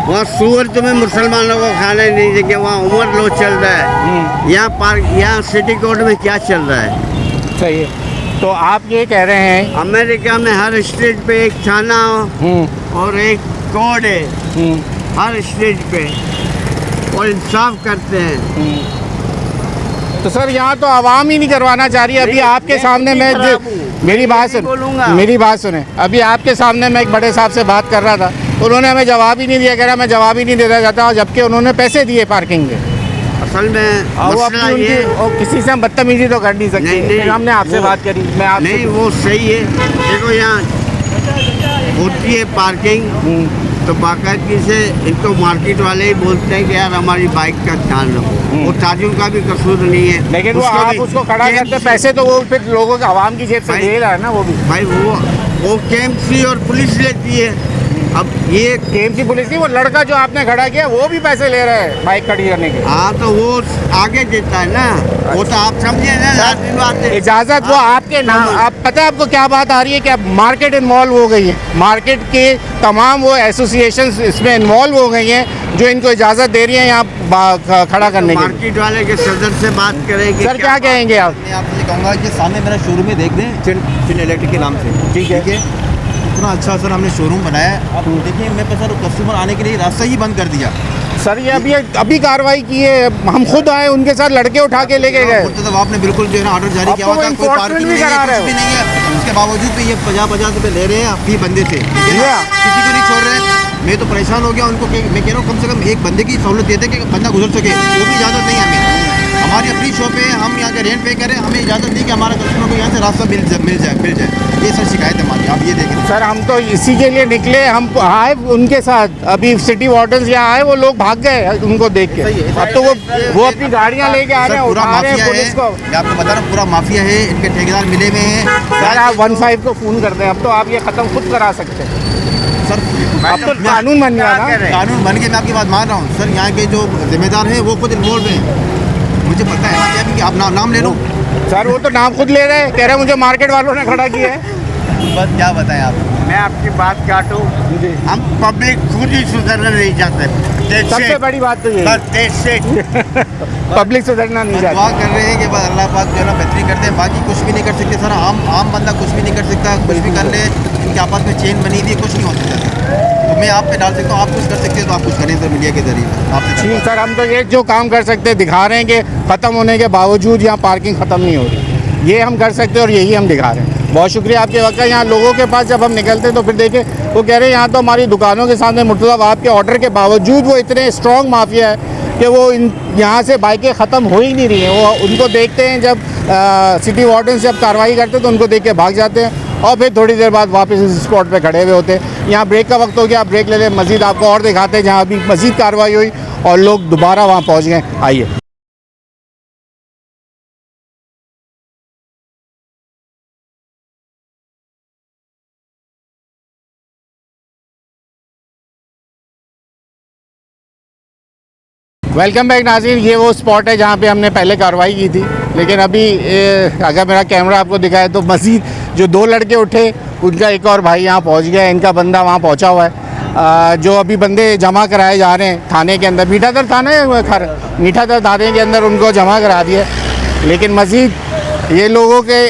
वहाँ सूअर तुम्हें मुसलमानों को खाने नहीं देंगे, वहाँ उमर लॉ चल रहा है। यहाँ सिटी कोर्ट में क्या चल रहा है? सही है। तो आप ये कह रहे हैं अमेरिका में हर स्टेट पे एक थाना और एक कोर्ट है, हर स्टेट पे, और इंसाफ करते हैं। तो सर, यहाँ तो आवाम ही नहीं करवाना चाह रही। अभी आपके सामने मैं मेरी बात सुने। अभी आपके सामने मैं एक बड़े साहब से बात कर रहा था, उन्होंने हमें जवाब ही नहीं दिया, कह रहा मैं जवाब ही नहीं देना चाहता, जबकि उन्होंने पैसे दिए पार्किंग के। असल में मसला ये, और किसी से हम बदतमीजी तो कर नहीं सकते। नहीं, हमने आपसे बात करी, मैं आपसे नहीं, वो सही है। देखो, यहाँ होती है पार्किंग, तो बाकायदगी से इनको मार्केट वाले ही बोलते हैं कि यार हमारी बाइक का ध्यान रखो। वो ताजुर का भी कसूर नहीं है, लेकिन वो आप उसको खड़ा करते पैसे तो वो फिर लोगों के आवाम की जेब से दे रहा है ना वो भी। भाई वो KMC और पुलिस लेती है। अब ये केएमसी पुलिस नहीं, वो लड़का जो आपने खड़ा किया वो भी पैसे ले रहा है बाइक खड़ी करने के। हाँ तो वो आगे देता है ना, वो तो आप समझे ना, लाजमी बात है। इजाज़त वो आपके नाम, आप पता है आपको क्या बात आ रही है कि अब मार्केट इन्वॉल्व हो गई है, मार्केट के तमाम वो एसोसिएशन इसमें इन्वॉल्व हो गई हैं जो इनको इजाज़त दे रही हैं यहाँ खड़ा करने की। मार्केट वाले के सदर से बात करेंगे। सर क्या कहेंगे आप? मैं आपसे कहूँगा कि सामने मेरा शोरूम है, देख दें चिन इलेक्ट्रिक के नाम से। ठीक है, इतना अच्छा सर हमने शोरूम बनाया है। अब देखिए मैं सर कस्टमर आने के लिए रास्ता ही बंद कर दिया सर। ये अभी कार्रवाई की है, हम खुद आए, उनके साथ लड़के उठा के लेके गए। तो आपने बिल्कुल जो है ना ऑर्डर जारी किया हुआ था, कोई पार्किंग नहीं है, कुछ भी नहीं है, उसके बावजूद भी ये 50-50 रुपये ले रहे हैं अपनी बंदे से, किसी को नहीं छोड़ रहे हैं। मैं तो परेशान हो गया उनको, मैं कह रहा हूँ कम से कम एक बंदे की सहूलत देते कि बंदा गुजर सके, वो भी इजाज़त नहीं हमें। हमारी अपनी शॉप है, हम यहाँ के रेंट पे करें, हमें इजाज़त नहीं कि हमारा कस्टमर को यहाँ से रास्ता मिल जाए। ये सर शिकायत है हमारी, आप ये देखें। सर हम तो इसी के लिए निकले, हम आए उनके साथ, अभी सिटी वार्डन्स यहाँ आए, वो लोग भाग गए उनको देख के। अब तो वो अपनी गाड़ियाँ लेके आ रहे हैं, उठा रहे हैं पुलिस को। मैं आपको बता रहा हूँ पूरा माफिया है, इनके ठेकेदार मिले हुए हैं। सर आप 15 को फ़ोन कर दें, अब तो आप ये ख़त्म खुद करा सकते हैं सर। अब तो कानून बन गया ना, कानून बन के मैं आपकी बात मान रहा हूँ सर। यहाँ के जो जिम्मेदार हैं वो खुद इन्वॉल्व हैं, मुझे पता है ना कि आप नाम ले लो। सर वो तो नाम खुद ले रहे हैं, कह रहे हैं मुझे मार्केट वालों ने खड़ा किया है। बस क्या बताएं आप। मैं आपकी बात काटूं, हम पब्लिक खुद ही सुधरना नहीं चाहते। सबसे बड़ी बात तो ये बस देश से पब्लिक सुधरना नहीं चाहती। दुआ कर रहे हैं कि बस अल्लाह पाक जो है ना बेहतरी करते हैं, बाकी कुछ भी नहीं कर सकते सर। आम बंदा कुछ भी नहीं कर सकता, कुछ भी कर ले, इनके आपस में चेन बनी हुई है, कुछ नहीं हो सकता। तो मैं आप पे डाल सकता हूँ, आप कुछ कर सकते हैं तो आप कुछ करें सर मीडिया के जरिए आपसे। ठीक सर, हम तो ये जो काम कर सकते हैं दिखा रहे हैं कि ख़त्म होने के बावजूद यहाँ पार्किंग ख़त्म नहीं हो रही, ये हम कर सकते हैं और यही हम दिखा रहे हैं। बहुत शुक्रिया आपके वक्त का। यहाँ लोगों के पास जब हम निकलते तो फिर देखे वो कह रहे हैं यहाँ तो हमारी दुकानों के सामने मतलब आपके ऑर्डर के बावजूद वो इतने स्ट्रॉन्ग माफिया है कि वो यहाँ से बाइकें ख़त्म हो ही नहीं रही हैं। वो उनको देखते हैं जब सिटी वार्डन से अब कार्रवाई करते हैं तो उनको देख के भाग जाते हैं और फिर थोड़ी देर बाद वापस इस स्पॉट पे खड़े हुए होते हैं। यहाँ ब्रेक का वक्त हो गया, आप ब्रेक ले लें, मज़ीद आपको और दिखाते हैं जहाँ अभी मज़ीद कार्रवाई हुई और लोग दोबारा वहाँ पहुँच गए। आइए। वेलकम बैक नाज़रीन, ये वो स्पॉट है जहाँ पे हमने पहले कार्रवाई की थी, लेकिन अभी अगर मेरा कैमरा आपको दिखाए तो मज़ीद जो 2 लड़के उठे उनका एक और भाई यहाँ पहुँच गया, इनका बंदा वहाँ पहुँचा हुआ है। जो अभी बंदे जमा कराए जा रहे हैं थाने के अंदर, मीठादर थाना है, मीठादर थाने के अंदर उनको जमा करा दिए, लेकिन मज़ीद ये लोगों के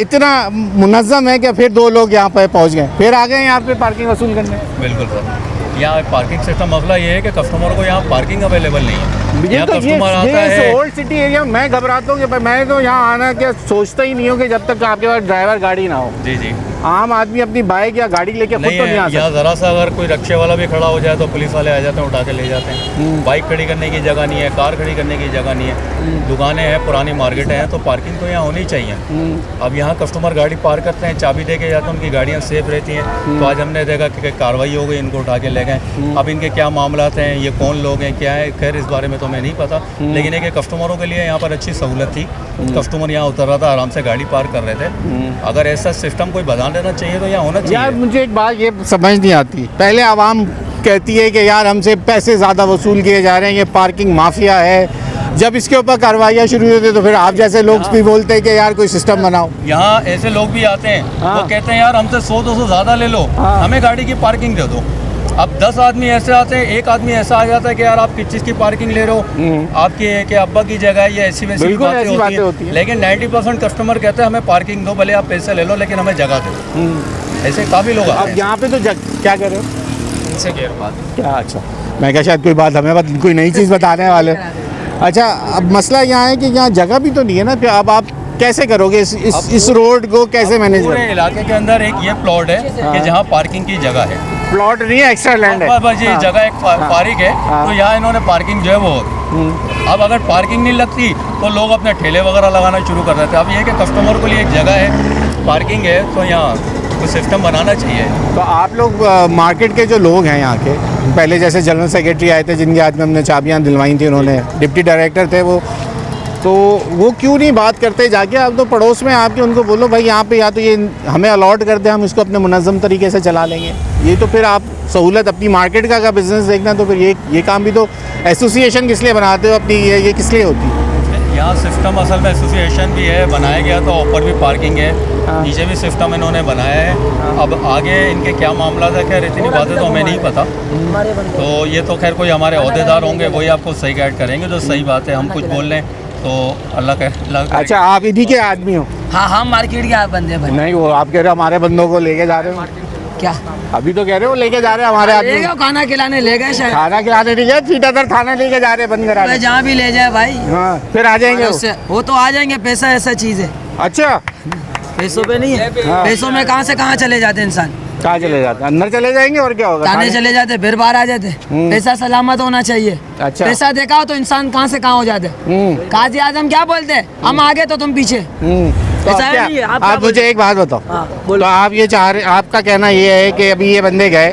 इतना मुनज़्ज़म है कि फिर 2 लोग यहाँ पर पहुँच गए, फिर आ गए यहाँ पे पार्किंग वसूल करने। बिल्कुल सर, यहाँ पार्किंग सिस्टम मसला ये है कि कस्टमर को यहाँ पार्किंग अवेलेबल नहीं है। यहाँ कस्टमर आता है ओल्ड सिटी एरिया, मैं घबराता हूँ कि मैं तो यहाँ आना क्या सोचता ही नहीं हूँ कि जब तक आपके पास ड्राइवर गाड़ी ना हो। जी जी, आम आदमी अपनी बाइक या गाड़ी लेके खुद तो नहीं आ सकता। यहाँ ज़रा सा अगर कोई रिक्शे वाला भी खड़ा हो जाए तो पुलिस वाले आ जाते हैं, उठा के ले जाते हैं। बाइक खड़ी करने की जगह नहीं है, कार खड़ी करने की जगह नहीं है, दुकानें हैं, पुरानी मार्केट हैं, तो पार्किंग तो यहाँ होनी चाहिए। अब यहाँ कस्टमर गाड़ी पार्क करते हैं, चाबी दे के जाते हैं, उनकी गाड़ियाँ सेफ रहती हैं। तो आज हमने देखा कि कार्रवाई हो गई, इनको उठा के ले गए। अब इनके क्या मामला हैं, ये कौन लोग हैं, क्या है, खैर इस बारे में तो मैं नहीं पता, लेकिन एक कस्टमरों के लिए यहाँ पर अच्छी सहूलत थी। कस्टमर यहाँ उतर रहा था, आराम से गाड़ी पार्क कर रहे थे। अगर ऐसा सिस्टम कोई बना देना चाहिए तो यहाँ होना चाहिए। यार मुझे एक बात ये समझ नहीं आती, पहले आवाम कहती है कि यार हमसे पैसे ज़्यादा वसूल किए जा रहे हैं, ये पार्किंग माफिया है। जब इसके ऊपर कार्रवाइयाँ शुरू होती है तो फिर आप जैसे लोग भी बोलते हैं कि यार कोई सिस्टम बनाओ। यहाँ ऐसे लोग भी आते हैं, वो कहते हैं यार हमसे 100-200 ज़्यादा ले लो, हमें गाड़ी की पार्किंग दे दो। अब 10 आदमी ऐसे आते हैं, एक आदमी ऐसा आ जाता है कि यार आप किस चीज़ की पार्किंग ले रहे हो, आपके के अब्बा की जगह है, ये ऐसी वैसी बातें होती है। लेकिन 90% कस्टमर कहते हैं हमें पार्किंग दो, भले आप पैसे ले लो लेकिन हमें जगह दो। ऐसे काफ़ी लोग आते हैं। अब यहाँ पे तो क्या कर रहे हो, इनसे बात क्या? अच्छा, मैं क्या शायद कोई बात हमें कोई नई चीज़ बताने वाले। अच्छा, अब मसला यहाँ है कि यहाँ जगह भी तो नहीं है ना, फिर अब आप कैसे करोगे इस रोड को कैसे मैनेज करोगे? पूरे इलाके के अंदर एक ये प्लॉट है कि जहाँ पार्किंग की जगह है। प्लॉट नहीं है, एक्स्ट्रा लैंड है। बस ये जगह एक फारिग है, तो यहाँ इन्होंने पार्किंग जो है वो, अब अगर पार्किंग नहीं लगती तो लोग अपने ठेले वगैरह लगाना शुरू कर देते हैं। अब ये कि कस्टमर के लिए एक जगह है, पार्किंग है, तो यहाँ कुछ सिस्टम बनाना चाहिए। तो आप लोग मार्केट के जो लोग हैं यहाँ के, पहले जैसे जनरल सेक्रेटरी आए थे जिनके हाथ में हमने चाबियाँ दिलवाई थी, उन्होंने डिप्टी डायरेक्टर थे वो, तो वो क्यों नहीं बात करते जाके? आप तो पड़ोस में आपके उनको बोलो भाई यहाँ पे या तो ये हमें अलॉट कर दे, हम इसको अपने मुनज़्ज़म तरीके से चला लेंगे। ये तो फिर आप सहूलत अपनी मार्केट का बिज़नेस देखना, तो फिर ये काम भी तो एसोसिएशन किस लिए बनाते हो अपनी, ये किस लिए होती है? यहाँ सिस्टम असल में एसोसिएशन भी है, बनाया गया तो ऊपर भी पार्किंग है, नीचे भी सिस्टम इन्होंने बनाया है। अब आगे इनके क्या मामला था, खैर इतनी बातें तो हमें नहीं पता, तो ये तो खैर कोई हमारे अहदेदार होंगे, वही आपको सही गाइड करेंगे। जो सही बात है, हम कुछ बोल लें तो अल्लाह करे। अच्छा, आप इन्हीं के आदमी हो? हाँ, हम मार्केट के बंदे भाई। नहीं, वो आप कह रहे हो हमारे बंदों को लेके जा रहे हो। क्या अभी तो कह रहे हो लेके जा रहे हैं हमारे आदमी? खाना खिलाने ले गए शायद। खाना खिलाने नहीं गए, चीटादर थाना लेके जा रहे हैं, बंद करा। जहाँ भी ले जाए भाई। हाँ, फिर आ जाएंगे वो तो आ जाएंगे, पैसा ऐसा चीज है। अच्छा, पैसों पे नहीं है। पैसों में कहाँ से कहाँ चले जाते इंसान? कहाँ चले जाते? अंदर चले जाएंगे और क्या होगा? थाने चले जाते, फिर बाहर आ जाते। पैसा सलामत होना चाहिए। अच्छा, पैसा देखा तो इंसान कहाँ से कहाँ हो जाते। काजी आजम क्या बोलते हैं, हम आगे तो तुम पीछे। तो आप मुझे एक बात बताओ, तो आप ये चाह रहे, आपका कहना ये है कि अभी ये बंदे गए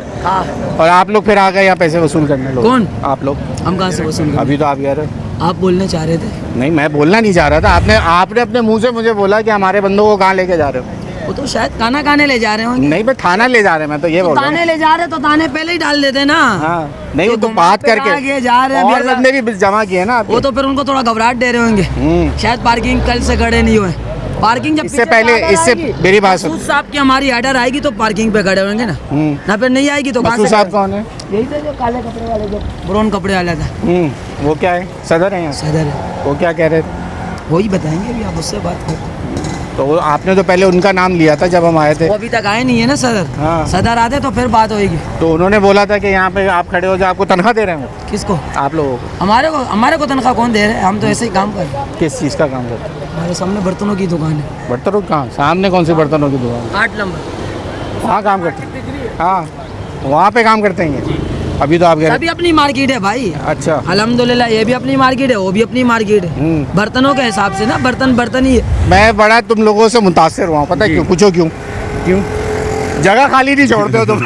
और आप लोग फिर आ गए यहाँ पैसे वसूल करने? लोग कौन? आप लोग। हम कहाँ से वसूल? अभी तो आप कह रहे हो। आप बोलने चाह रहे थे? नहीं, मैं बोलना नहीं चाह रहा था। आपने अपने मुंह से मुझे बोला कि हमारे बंदों को कहाँ लेके जा रहे हो। वो तो शायद खाना खाने ले जा रहे होंगे। नहीं, मैं थाना ले जा रहे हैं, मैं तो ये बोल रहा हूं। थाने ले जा रहे तो थाने पहले ही डाल देते ना। हाँ, नहीं, वो तो बात करके जा रहे हैं, और बंदे भी जमा किए ना। वो तो फिर उनको थोड़ा घबराहट दे रहे होंगे, शायद पार्किंग कल से खड़े नहीं हुए। पार्किंग जब इससे पहले, इससे मेरी बात सुन, मसूद साहब की हमारी ऑर्डर आएगी तो पार्किंग पे खड़े होंगे ना। ना फिर नहीं आएगी तो मसूद साहब कौन है? यही थे जो काले कपड़े वाले, जो ब्राउन कपड़े वाला था। वो क्या है? सदर है यहाँ? सदर है। वो क्या कह रहे थे? वही बताएंगे, अभी आप उससे बात करो। तो आपने तो पहले उनका नाम लिया था जब हम आए थे। वो अभी तक आए नहीं है ना सदर। हाँ। सदर आते तो फिर बात होगी। तो उन्होंने बोला था कि यहाँ पे आप खड़े हो जाओ, आपको तनख्वाह दे रहे हैं। किसको? आप लोगों को। हमारे को तनख्वाह कौन दे रहे हैं? हम तो ऐसे ही काम कर रहे हैं। किस चीज़ का काम करते हैं? हमारे सामने बर्तनों की दुकान है। बर्तनों कहाँ? सामने कौन सी बर्तनों की दुकान? 8 नंबर। वहाँ काम करते हैं? हाँ, वहाँ पे काम करते हैं। अभी तो आप कह रहे अभी अपनी मार्केट है भाई। अच्छा, अल्हम्दुलिल्लाह, ये भी अपनी मार्केट है, वो भी अपनी मार्केट है। बर्तनों के हिसाब से ना, बर्तन ही है। मैं बड़ा तुम लोगों से मुतासिर हुआ, पता है क्यों? पूछो क्यों? जगह खाली नहीं छोड़ते हो तुम।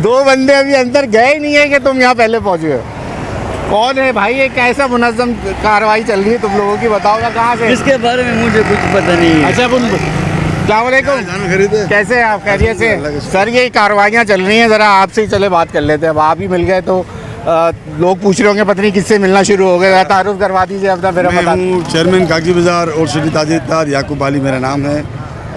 2 बंदे अभी अंदर गए नहीं है कि तुम यहाँ पहले पहुँचे हो। कौन है भाई? ये कैसा मुनज़्ज़म कार्रवाई चल रही है तुम लोगों की? बताओ ना कहाँ से? इसके बारे में मुझे कुछ पता नहीं है। अच्छा, अस्सलामुअलैकुम, कैसे हैं आप? खैरियत से? सर, ये कार्रवाइयाँ चल रही हैं, ज़रा आपसे ही चले बात कर लेते हैं। अब आप ही मिल गए तो लोग पूछ रहे होंगे पता नहीं किससे मिलना शुरू हो गया। तारुफ करवा दीजिए अपना। मैं हूँ चेयरमैन कागजी बाज़ार और सिटी ताज़ा इत्तेहाद, याकूब अली मेरा नाम है,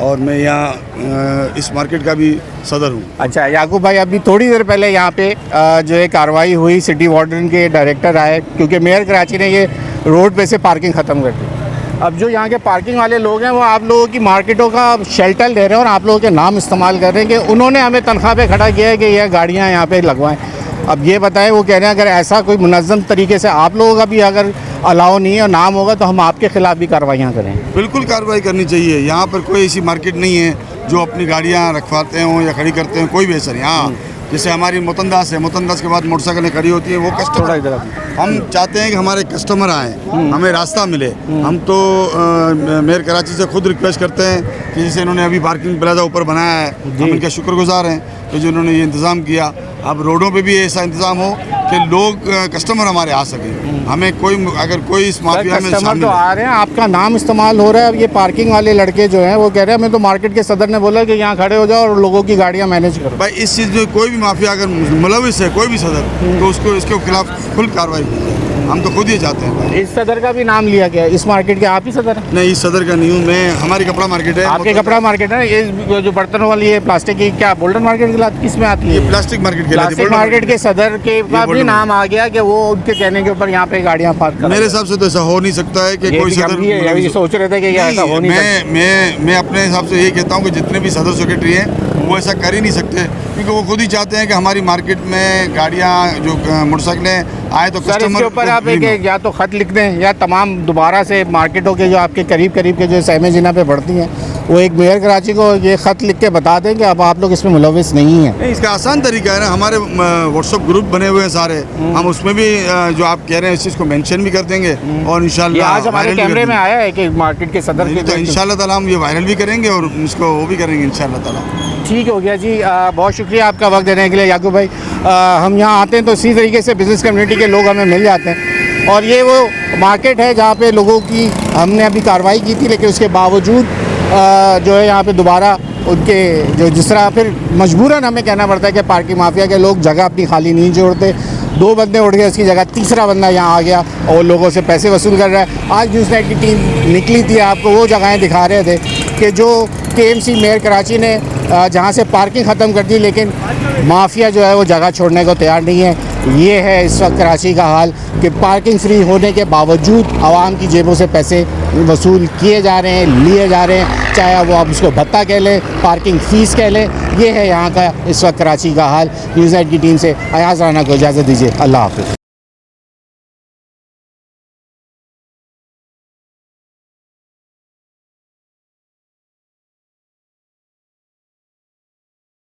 और मैं यहाँ इस मार्केट का भी सदर हूँ। अच्छा याकूब भाई, अभी थोड़ी देर पहले यहाँ पे जो है कार्रवाई हुई, सिटी वार्डन के डायरेक्टर आए क्योंकि मेयर कराची ने ये रोड पे से पार्किंग ख़त्म कर दी। अब जो यहाँ के पार्किंग वाले लोग हैं वो आप लोगों की मार्केटों का शेल्टर ले रहे हैं और आप लोगों के नाम इस्तेमाल कर रहे हैं कि उन्होंने हमें तनख्वाह पे खड़ा किया है कि यह गाड़ियाँ यहाँ पे लगवाएं। अब ये बताएं, वो कह रहे हैं अगर ऐसा कोई मुनज़्ज़म तरीके से आप लोगों का भी अगर अलाउ नहीं है और नाम होगा तो हम आपके खिलाफ भी कार्रवाइयाँ करें। बिल्कुल कार्रवाई करनी चाहिए। यहाँ पर कोई ऐसी मार्केट नहीं है जो अपनी गाड़ियाँ रखवाते हों या खड़ी करते हैं, कोई भी ऐसा नहीं। हाँ, जैसे हमारी मोतनदास है, मोतनदास के बाद मोटरसाइकिलें खड़ी होती है, वो कस्टमर, हम चाहते हैं कि हमारे कस्टमर आएँ, हमें रास्ता मिले। हम तो मेयर कराची से खुद रिक्वेस्ट करते हैं कि जैसे इन्होंने अभी पार्किंग प्लाजा ऊपर बनाया है, हम इनके शुक्रगुजार हैं कि जो इन्होंने ये इंतज़ाम किया। अब रोडों पे भी ऐसा इंतज़ाम हो कि लोग कस्टमर हमारे आ सकें। हमें कोई अगर कोई इस माफिया में कस्टमर तो आ रहे हैं, आपका नाम इस्तेमाल हो रहा है। अब ये पार्किंग वाले लड़के जो हैं वो कह रहे हैं हमें तो मार्केट के सदर ने बोला कि यहाँ खड़े हो जाओ और लोगों की गाड़ियाँ मैनेज करो। भाई इस चीज़ में कोई भी माफिया अगर मुलविस है, कोई भी सदर, तो उसको इसके खिलाफ फुल कार्रवाई की जाए। हम तो खुद ही चाहते हैं। इस सदर का भी नाम लिया गया? इस मार्केट के आप ही सदर हैं? नहीं, इस सदर का नहीं हूँ मैं, हमारी कपड़ा मार्केट है। आपके कपड़ा मार्केट है? ये जो बर्तनों वाली है प्लास्टिक की, क्या बोल्डन मार्केट के किस में आती है? ये प्लास्टिक मार्केट प्लास्टिक मार्केट के सदर के का भी नाम आ गया कि वो उनके कहने के ऊपर यहाँ पे गाड़ियाँ पार्क कर। मेरे हिसाब से तो ऐसा हो नहीं सकता है कि कोई सदर सोच रहे थे कि ऐसा हो नहीं सकता। मैं अपने हिसाब से यही कहता हूँ कि जितने भी सदर सेक्रेटरी हैं वो ऐसा कर ही नहीं सकते, क्योंकि वो खुद ही चाहते हैं कि हमारी मार्केट में गाड़ियाँ जो मोटरसाइकिलें आए तो सर इसके ऊपर आप एक या तो ख़त लिख दें या तमाम दोबारा से मार्केटों के जो आपके करीब के जो सहमे जिना पे बढ़ती हैं वो एक मेयर कराची को ये ख़त लिख के बता दें कि अब आप लोग इसमें मुलविस नहीं हैं। इसका आसान तरीका है ना, हमारे व्हाट्सएप ग्रुप बने हुए हैं सारे, हम उसमें भी जो आप कह रहे हैं इस चीज़ को मेंशन भी कर देंगे और इंशाल्लाह आज हमारे कैमरे में आया है कि मार्केट के सदर के, तो इंशाल्लाह ताला हम ये वायरल भी करेंगे और इसको वो भी करेंगे इंशाल्लाह ताला। ठीक हो गया जी, बहुत शुक्रिया आपका वक्त देने के लिए याकूब भाई। हम यहाँ आते हैं तो इसी तरीके से बिज़नेस कम्युनिटी के लोग हमें मिल जाते हैं और ये वो मार्केट है जहाँ पे लोगों की हमने अभी कार्रवाई की थी, लेकिन उसके बावजूद जो है यहाँ पे दोबारा उनके जो जिस तरह फिर मजबूरन हमें कहना पड़ता है कि पार्किंग माफिया के लोग जगह अपनी खाली नहीं छोड़ते। 2 बंदे उठ गए, इसकी जगह तीसरा बंदा यहाँ आ गया और लोगों से पैसे वसूल कर रहा है। आज न्यूज़ नाइट की टीम निकली थी, आपको वो जगहें दिखा रहे थे कि जो KMC मेयर कराची ने जहाँ से पार्किंग ख़त्म कर दी, लेकिन माफिया जो है वो जगह छोड़ने को तैयार नहीं है। ये है इस वक्त कराची का हाल कि पार्किंग फ्री होने के बावजूद आवाम की जेबों से पैसे वसूल किए जा रहे हैं, लिए जा रहे हैं, चाहे वो आप उसको भत्ता कह लें, पार्किंग फ़ीस कह लें। ये है यहाँ का इस वक्त कराची का हाल। न्यूज़ नाइट की टीम से अयाज राना को इजाज़त दीजिए। अल्लाह हाफ़िज़।